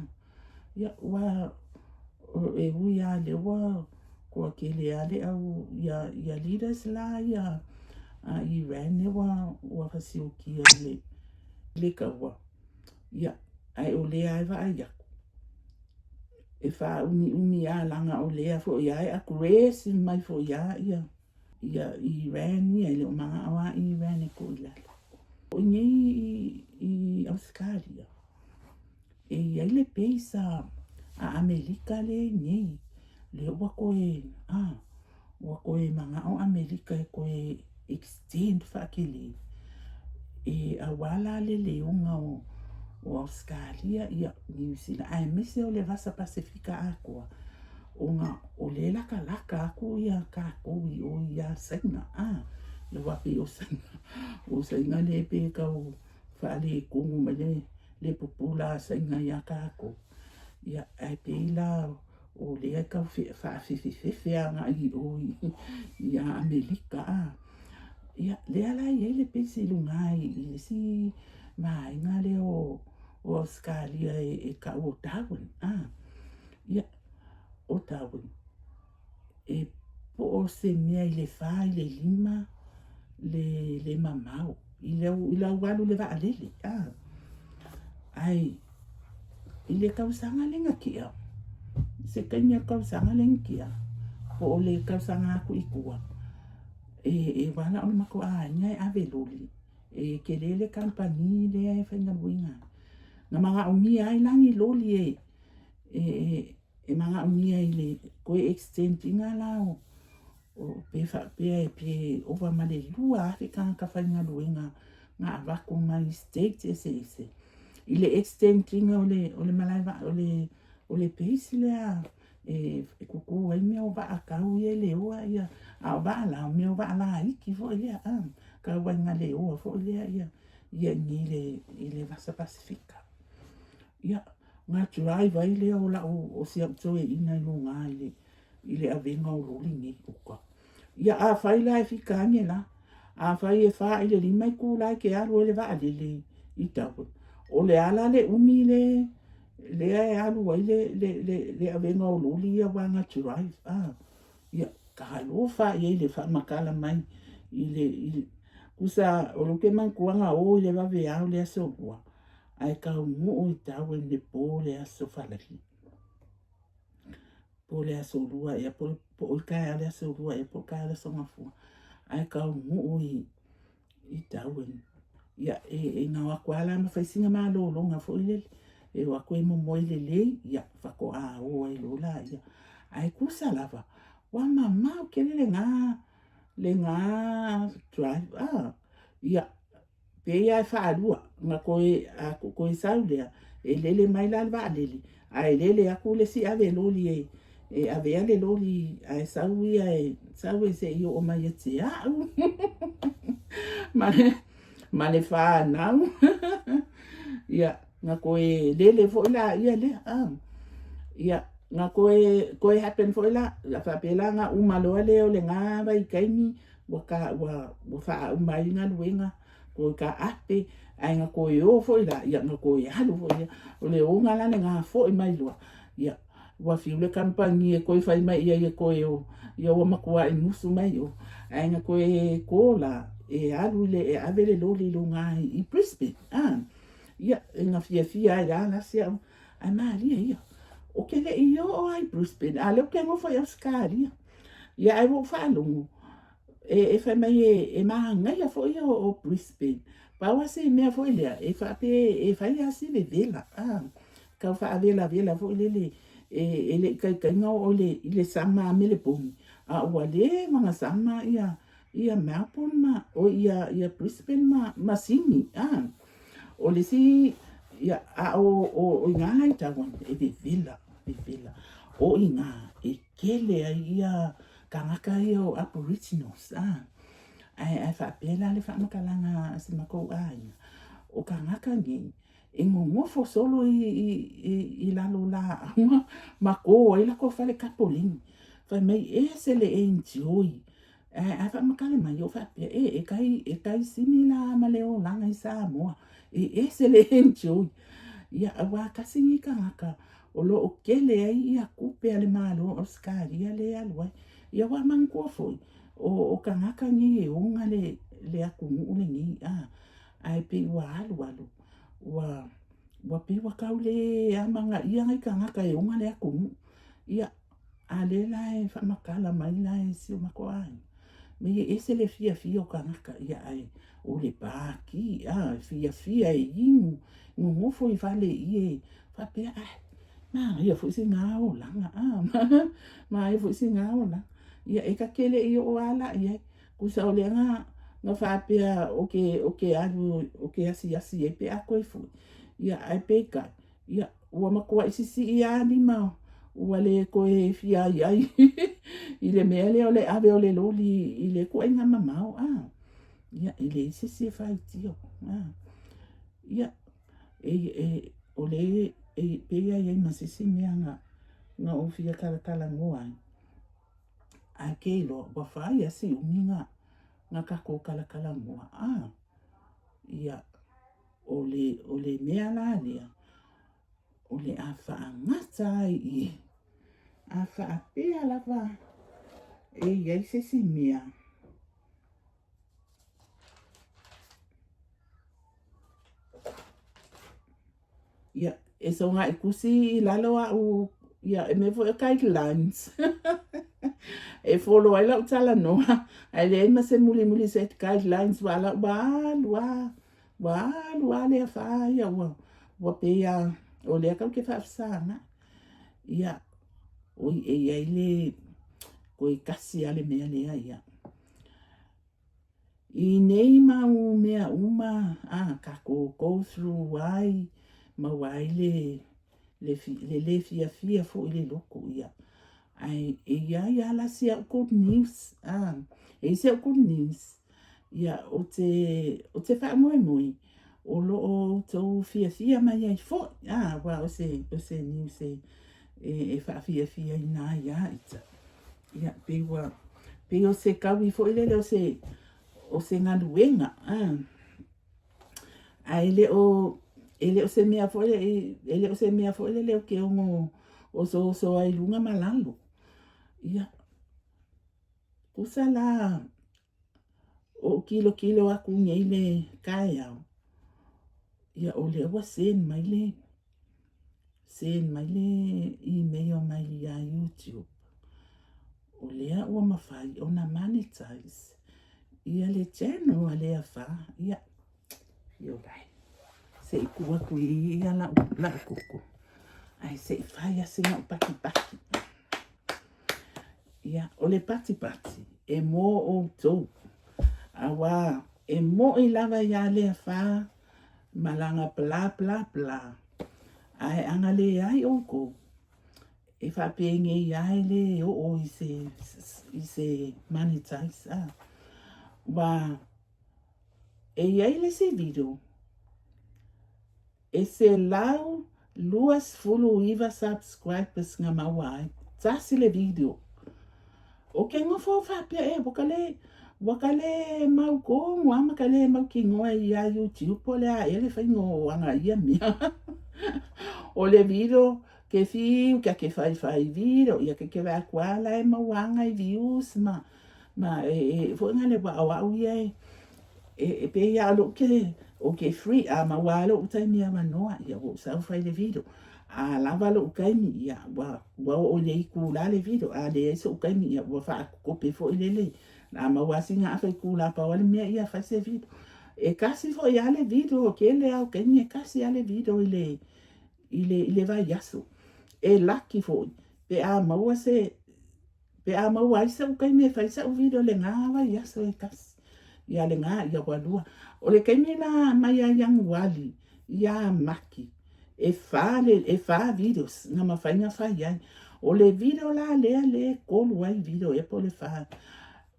Ia wa e ui a le wa ko ke le ale au ia leaders la ia a Iran e wa fasio ki le ka wa ia ai o le ai va ia e fa uni a langa o le fo ia a grace mai fo ia Iran ia le manga awa Iran e ko ila o I Australia e ia le peisa a Amerika le nei le wako e manga o Amerika e ko e extend fakili e a wala le unga o Australia ia New Zealand ai mese o le vasa Pasifika akua o le laka aku ia ka ko o ia senga le wapi o senga le pe ka o fale ko le popula senga ia ka ko ia ai pe la o le ka fa nga I o ia Amerika ia le ala ia le pe se lungai I si mai nga le o Australia e ka o Darwin ia o Darwin e po o se mea I le fa I le lima le mamau I le walu le va alele ai I le kausanga lenga kia se kanya kausanga lenga kia po o le kausanga aku ikua e wala o mako nya ave loli e kelele kampani le ai fenga winga na mga umi ai langi loli e mga umi ai le ko extending ala o pe over male lua Afrika ka fenga winga nga avako mai state ese ile extending o le malaiva o le peisi le e kuku ai me o va akau le o ia a va la me o va la iki fo ia ka wa nga le o fo ia ni le vasa Pasifika ia nga drive ai le o la o se so e ina no nga ile avenga o lo lingi uka ia a fai la fika ni la a fai e fa ile lima ku la ke a ro le va le I tapu o le ala le umi le ai alu ai le avenga o luli ia wanga drive ia ka lo fa ia le fa makala mai ile kusa o lo ke man kuanga o le va ve au le aso wa ai ka mo o tawe le po le aso fa po le aso lua ia po ka le aso lua ia po ka le so mafu ai ka mo o I tawe ia e nga wa kwala ma faisinga ma lo nga fo ile e wa ko mo mo ile le ia fa ko o ai lo la ia ai kusa lava wa mama o ke le nga drive ia pe ia fa alua nga ko saudia e lele mai la va lele ai lele aku le si ave lo li e ave ale lo li ai sauia e saue se io o mai te ma le fa nau ia nga koe lele fo la ia le ia nga koe happen fo la fa pela nga umalo le o le nga vai kaini wa fa umai nga luenga ko ka ape ai nga koe o fo la ia nga koe halu fo ia o le o nga la nga fo mai lua ia wa fi le kampani e koe fai mai ia koe o ia wa makua I musu mai o ai nga koe ko la e alu le e avele loli lunga I Brisbane ia nga fia ia la sia a maria ia o ke le io ai Brisbane ale ke mo foi Australia ia ai mo fa lungu e fa mai e manga ia foi o Brisbane pa wa se me foi le e fa ia si le vela ka fa vela foi le le ka nga o le sama me le pumi wa le manga sama ia Melbourne ma o ia Brisbane ma sini o le si ia a o inga hai tawa e vivila o inga e kele ai ia kangaka ia o aboriginals ai whapela le whamakalanga se mako ai o kangaka ngi e ngofo solo i lalo la mako i la ko fale kapolini fa mai e se le enjoy ai whamakale mai o whapea e kai simila ma leo langa i Samoa e se le enjoy ia awa kasingi kangaka o lo o kele ai ia kupe ale malo o skari ale alwa ia wa mangkua foi o kangaka ngi e unga le akumu le ngi ai pe wa alu wa pe wa kaule amanga ia ngai kangaka e unga le akumu ia ale lai fa makala mai lai si o mako ai me e se le fia o kangaka ia ai o le paki fia e ingu ngofo i vale ie fa pe na ia fu si ngao langa ma ia fu si ngao la ia e ka kele i o ala ia ku sa ole nga fa pe o ke alu o ke asi e pe a ko fu ia ai pe ka ia o ma ko si ia ni ma ua le ko e fia ai i le mea le ole ave ole loli i le ko inga mamau ia i le si fai tio ia ole pe ia ia masisi mea nga o fia kala ngoa a ke lo wa fai asi uminga nga kako kala ngoa ia ole mea la lea ole a whaangata i a whaapea lava iai sisi mea ia e songa i kusi lalo au ia e me vo guidelines e follow ai lau tala noa ai le ma se muli set guidelines wala le a wha ia wa pe ia o le akau ke whaafsanga ia oi ai le koe kasi ale mea lea ia i nei mau mea uma kako go through wai ma wai le fia fo i le loko ia ai ia la sia good news e sia good news ia o te wha moe o lo o tau fia mai ai fo wa o se news e wha fia i nā ia ita ia pe o se kawi fo i le o se ngaluenga ai le o se mea fo ele o se mea fo le o ke ongo o so ai lunga malalo ia kusala o kilo aku ngei le kai au ia o le wa sen mai le email mai ia YouTube o lea ua mawhai o na monetize ia le channel a lea wha ia rai se i kua kui ia la koko ai se i whai a singa o paki ia o le pati e mo o tau awa e mo i lava ia lea wha malanga bla ai anga le ai o ko e fa penge ai le o i se monetize wa e ai le se video e se lau luas fulu iva subscribers nga mawai tasi le video o ke ngofo fa pe wakale mau ko ngwa kale mau ki ngoa ia YouTube pole a ele fa ngo anga ia mia o le video ke fi ke fai video ia ke va kwala e mau anga i views ma fo ngale wa au ia e pe ia lo ke o ke free ma walo utai mia manoa ia o sa fai le video lava lo kai mi ia wa o le ku la le video le so kai mi ia wa fa ko pe fo ile na ma wasinga a fai kula pa wale mea ia fai se video e kasi fo ia le video ke le au ke ni kasi ale video ile vai yaso e laki fo pe a maua se kai me fai sa video le nga vai yaso e kasi ia le nga ia walua o le kai me la mai yang wali ia maki e fa videos na mafainga fai ai. O le video la le kolu ai video e po le fa.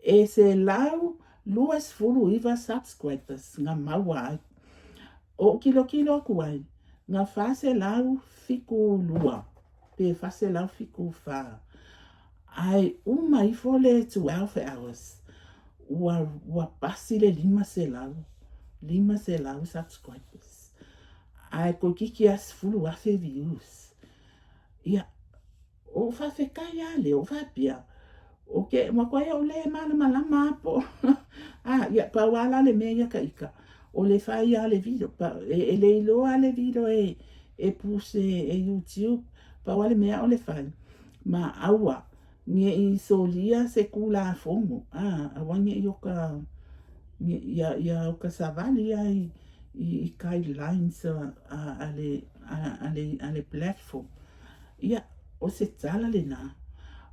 E se lau luas fulu iwa subscribers nga maua ai. O kilo aku ai. Nga fase lau fiku lua. Pe fase lau fiku fa. Ai uma i fole 12 hours. Ua pasi le 5 se lau subscribers. Ai ko kiki as fulu afe views. Ia, o fa fekai ale, o fa pia. O ke, makwai o le malama po. Ia, pa wala le mea ka ika. O le fai ale video, e le ilo ale video e puse e YouTube. Pa wale mea o le fai. Ma aua, nge i solia se kula fongo. Awange i oka, ia oka savali ai. I guidelines ale platform. Ia, o se tala le nā.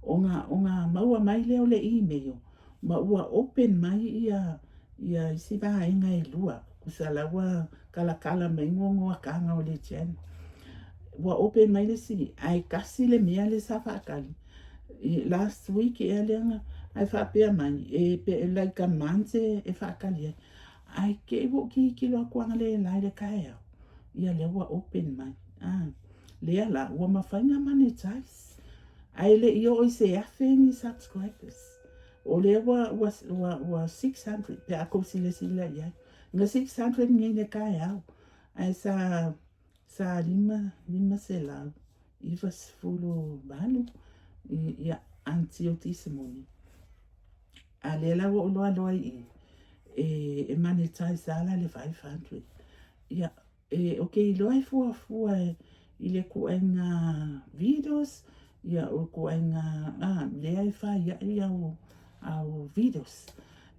O ngā maua mai leo le email. Ma ua open mai ia isi waha inga e lua. Kusa lawa kala mai ngongo kanga o le channel. Ua open mai le si. Ai kasi le mea le safa akali. Last week e leanga. Ai whapea mai. E pe like a month e whakali ai. Ai ke wo ki lo kwanga le lai le kai au. Ia le ua open mai. Lea la ua mawhainga monetize. Ai le io o se afengi subscribers. O le ua 600 pe ako sile ia. Nga 600 ngai le kai au. Ai sa lima se lau. Iwa sifulu balu. Ia anti o tisimoni. A le la ua loa i. E monetize ala le 500. Ia, okay, loai fua i le kuenga videos, ia o kuenga, lea e wha ia au videos.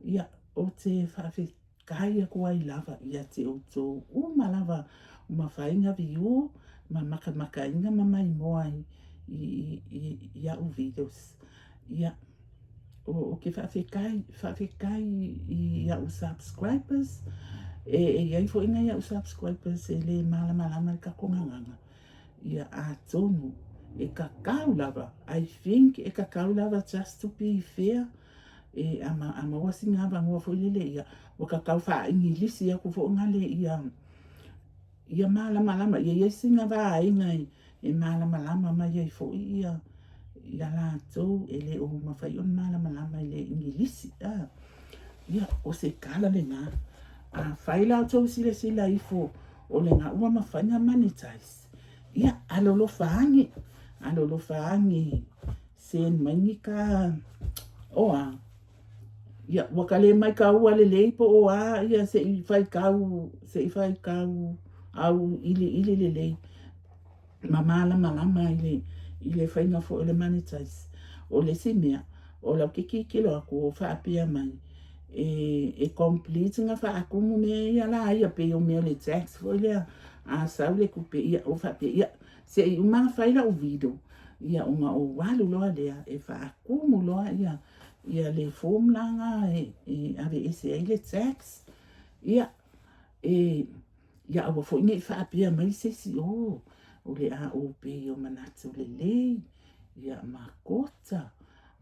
Ia, o te whawhi kai kua i lava, ia te o tō lava, ma whainga viu, ma maka inga mai moa i au videos. Ia, o ke whawhikai i au subscribers, iai fo inga i au subscribers e le malama ka konganganga. Ia a tonu, e kakau lava, I think e kakau lava just to be fair, ama wasi ngā wangua fo ilele ia, o kakau wha ingilisi aku fo ngale ia malama, ia singa wā inga e malama ma iai fo ia la tau ele o mawhai on malama ele ingilisi. Ia o se kala le ngā. Whai lau tau sila ifo o le ngā ua mawhainga monetize. Ia alolo whaangi sen maingi ka oa. Ia wakale mai ka ua le leipo oa. Ia se i whai kau au ili le lei. Ma malama ile whainga fo ele monetize. O le simea, o lau kiki kilo aku o whaapia mai. E complete nga whaakumu me ia la ia pe o mea le tax fo ia a sau le kupe ia o whaapia ia. Se i umanga whaila o video. Ia o ngā o walu loa lea e whaakumu loa ia le form langa ave ese ai le tax. Ia ia awa fo inge whaapia mai sesi o le a o pe o manatu le lei. Ia makota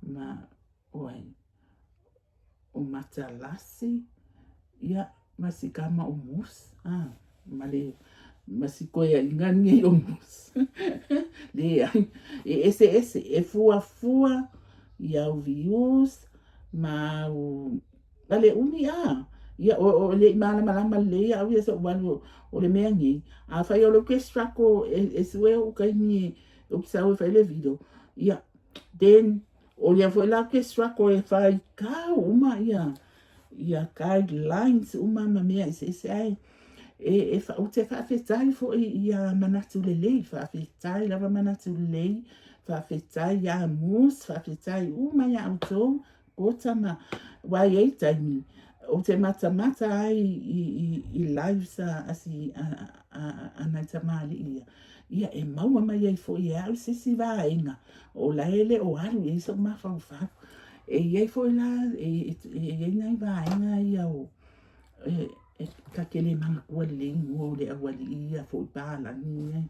ma oai o matalasi ia masikama o mus male masikoia ingani o mus le ese e fua ia o views ma o ale uni ia o le malama le ia o ia so walu o le meangi a fai o lo que strako e sue o kai ni o que sa o fai le video ia then o ia foi la que strako e fai ka uma ia guidelines uma mea ese ai fa o te fa fetai fo ia manatu le lei fa fetai lava manatu le lei fa fetai ia mus fa fetai uma ia auto kota ma wai ei taimi o te mata ai i live sa asi ana tamali ia e maua mai ai fo ia au sisi va inga o la ele o alu e so ma fa e ia fo la e nai va inga ia o ka kele manga kua le ingo le awali ia fo bala ni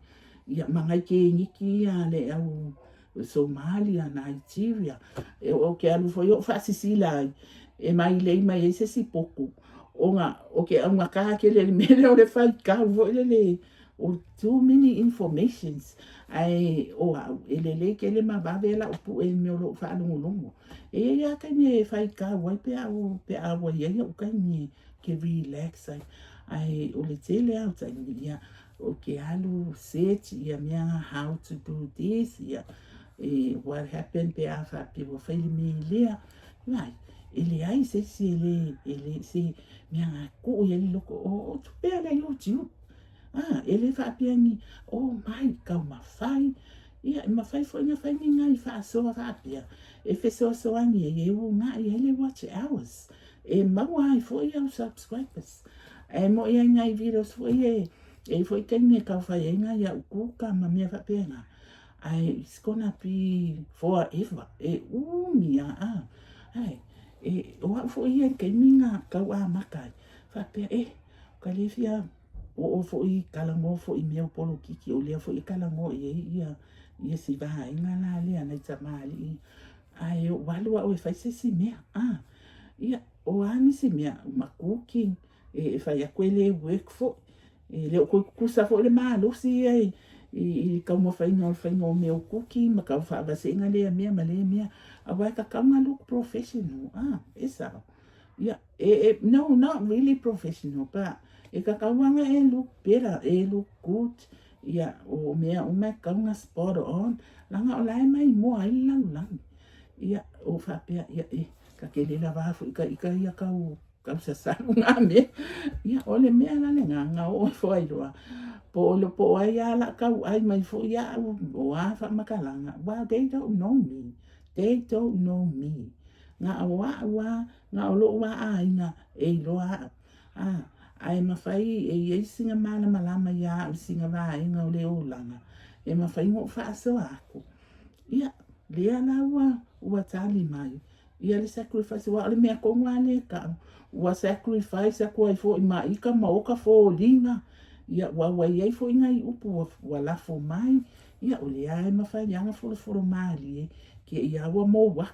ia manga ke ngiki ia le au Somalia, Nigeria o ke alu fo yo fa sisila e mai le mai ese si poku o ke au ka kele mele o le fai ka vo le o too many informations ai o ele le kele ma ba vela o pu e me lo fa longo e ya ka ni fai ka wa pe a wa ye o ka ni ke relax ai o le tele au ta ni ya o ke alu set ya mea how to do this ya what happened pe a fa pe wo fa mi lea vai ele ai se ele se mea ko ye loko o tu pe ala YouTube ele fa pe ni oh my ka mafai ia mafai foi na fai ni ngai fa so fa pe e fe so ani e u na ele watch hours e maua foi au subscribers e mo ia ngai videos foi foi kan me ka fa ia ngai ya ku ka ma me fa pe na it's gonna be forever mia ai o fo ia ke minga ka wa makai fa pe ka le fia o fo i kala mo fo i meu polo kiki o le fo i kala mo ia si va inga la le ana tamali ai o walu o fa se mea ia o ani se mea ma cooking fa ya kwele work fo le ko kusa fo le malo si i ka mo fa inga meu cooking ma ka fa ba se inga le mea ma le mea a wa ka look professional esa yeah no not really professional but ka kawanga look better look good yeah o mea o me ka spot on langa o lai mai mo ai lang yeah o fa pe ka ke le lava fu ka ia ka sa nga me yeah o le mea la le nga o fo ai loa po ai ala ka ai mai fo ia o fa makalanga well they don't know me nga wa nga o lo wa nga loa ai mafai singa mana malama ya singa va nga o le olanga mafai ngo fa so ako ia le ana wa tali mai ia le sacrifice wa le me ko ngale ka wa sacrifice ko ai fo ma ika ma o ka fo linga ia wa ia fo inga i upu wa la fo mai ia o le ai mafai nga fo mali ke ia wa mo wa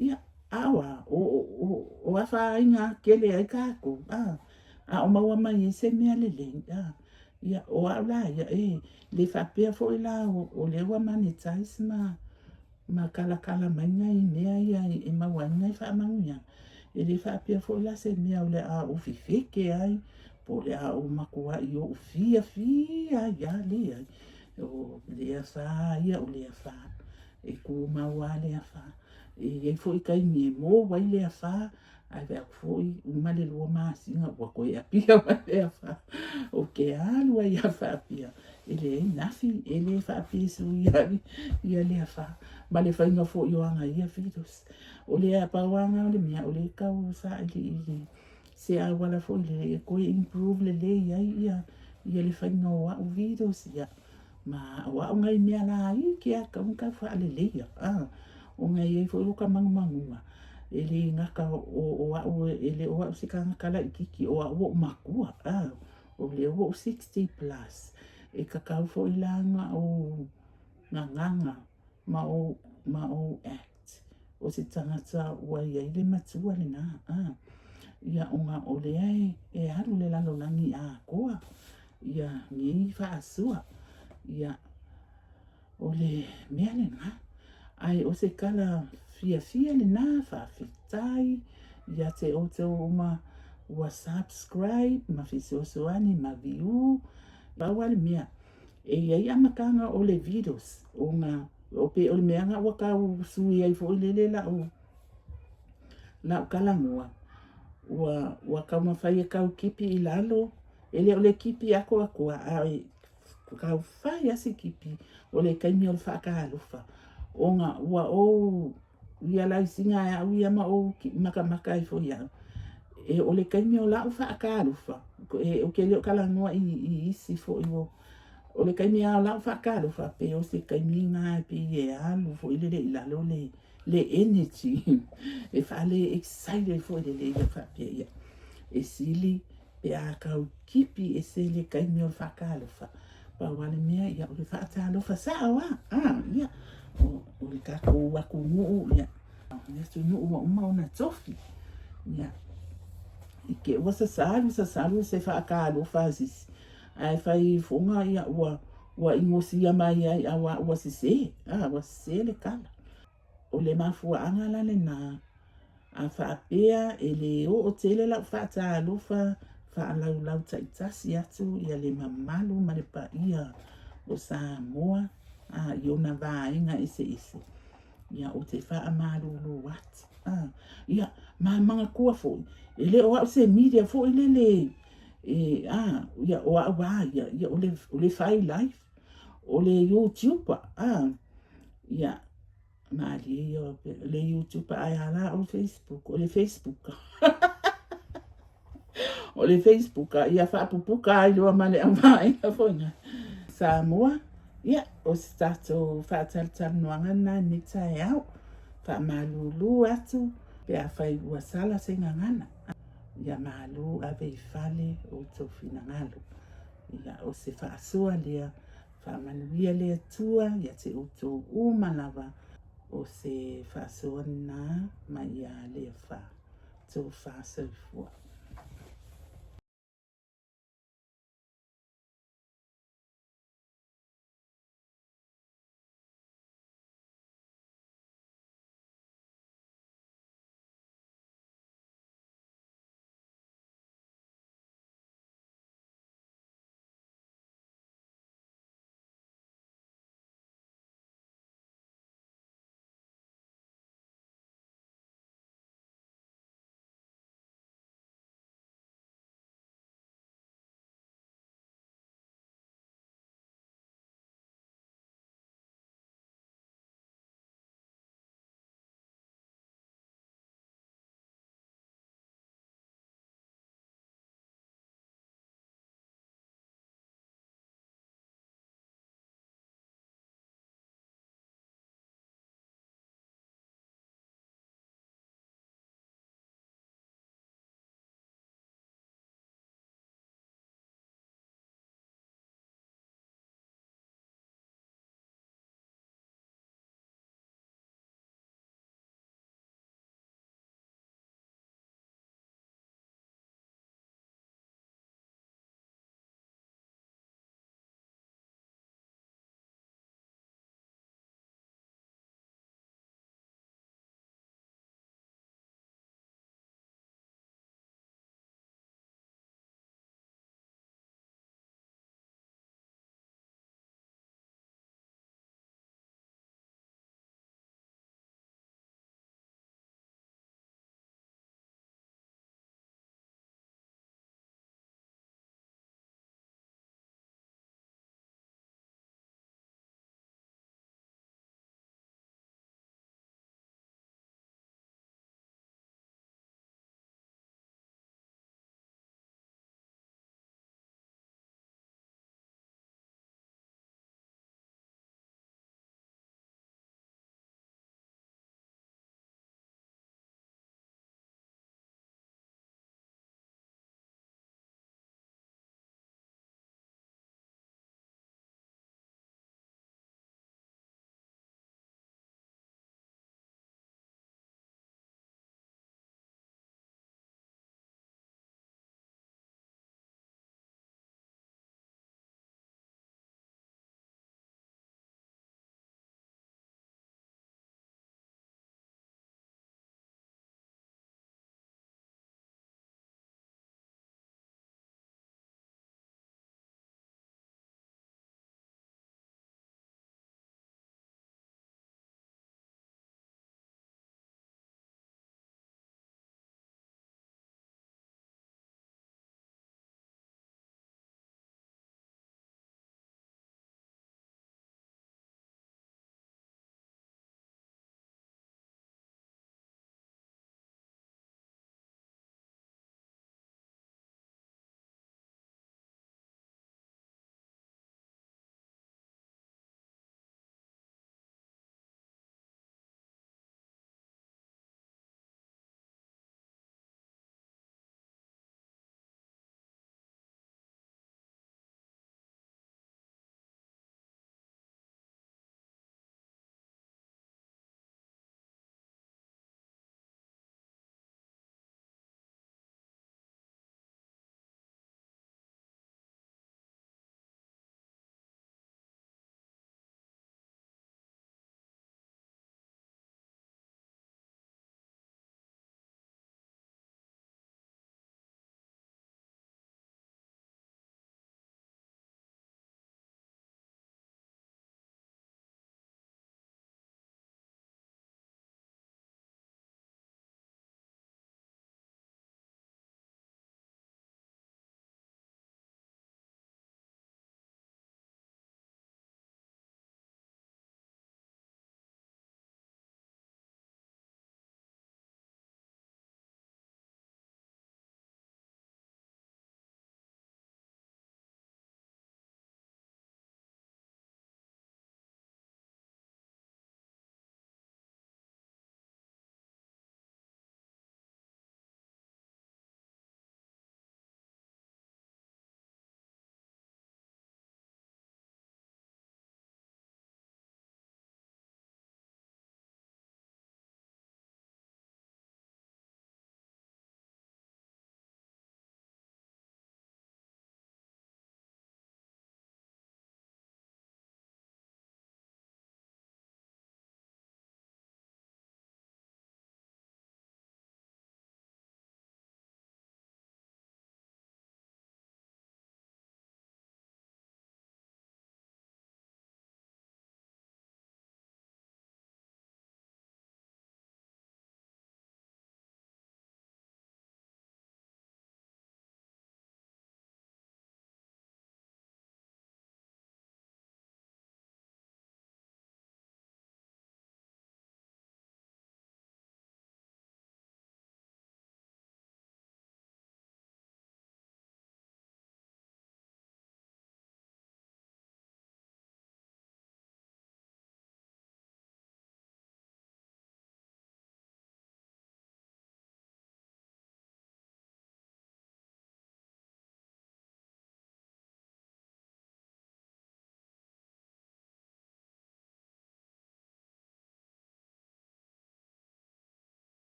ia awa o afa inga kele ai ka ko o maua mai se mea le ia o ala ia le fa pe fo ila o le wa monetize ma kala mai ngai mea ia maua ngai fa manguia le fa pe fo ila se mea o le o fifike ai po le o makua i o fia ia le ai o le fa ia o le fa ku maua le fa fo i kai ni mo wai le fa ai ve foi uma le lo ma singa wa ko ia pia ma le fa o ke alu ia fa pia ele nafi ele fa pia su ia le fa ma le fa nga fo yo anga ia fitos o le pa wanga o le mia o le ka o sa ile se a wala fo le ko improve le ia le fa nga wa o videos ia ma wa nga mia la i ke ka fa le ia o ngai fo ka mangua ele ngaka o ele o sika ngakala ikiki o makua o le o 60 plus ka fo ilanga o nganga ma o act o se tangata wa ia ile matua le na ia onga o le ai haru le lalo langi koa ia ngi fa asua ia o le mea le na ai o se kala fia le na fa fitai ia te o uma wa subscribe ma fiso ani ma view ba wale mea ia makanga o le videos o nga o pe o le mea nga waka sui ai fo le la kala ngoa wa ka mafai ka kipi ilalo ele o le kipi ako ai ka fai asi kipi o le kaimi o le fa ka alufa onga wa ia la singa ya ia ma maka i fo ia o le kaimi o la fa ka alufa o ke le kala ngoa i isi fo o le kaimi a la fa ka alufa pe o se kaimi nga pe alu fo ile le ilalo le energy fa le excited fo le fa pe ia sili pe a kau kipi e se le kai mio whakalofa. Pa wale mea ia o le whaatalofa saa wa. Ia. O le kako waku nguu ia. Ia tu nuu wa uma ona tofi. Ia. Ike ua sa salu se whaakalofa zisi. Ai whai fonga ia ua ingosia mai ai a ua sise. Ua sise le kala. O le mafua anga lale na a whaapea e le o tele lau whaatalofa whaalau taitasi atu ia le mamalu ma le pa ia o Samoa i ona vaenga ise. Ia o te whaamalulu watu. Ia manga kua foi. E le o au se media foi le ia o au ia o le Fai Life. O le YouTube. Ia mali yo le YouTube ai ala o Facebook. O le Facebook. O le Facebook ia whaapupuka ai loa male a vaenga foi nga. Samoa. Ia, o se tato whaatalitanoanga na ni tae au. Whaamalulu atu. Pe a whai ua sala se ngangana. Ia malu a vei fale o tau finangalo. Ia o se whaasua lea. Whaamanuia lea tua. Ia te o tau umalawa. O se whaasua na mai a lea wha. Tau whaasau fua.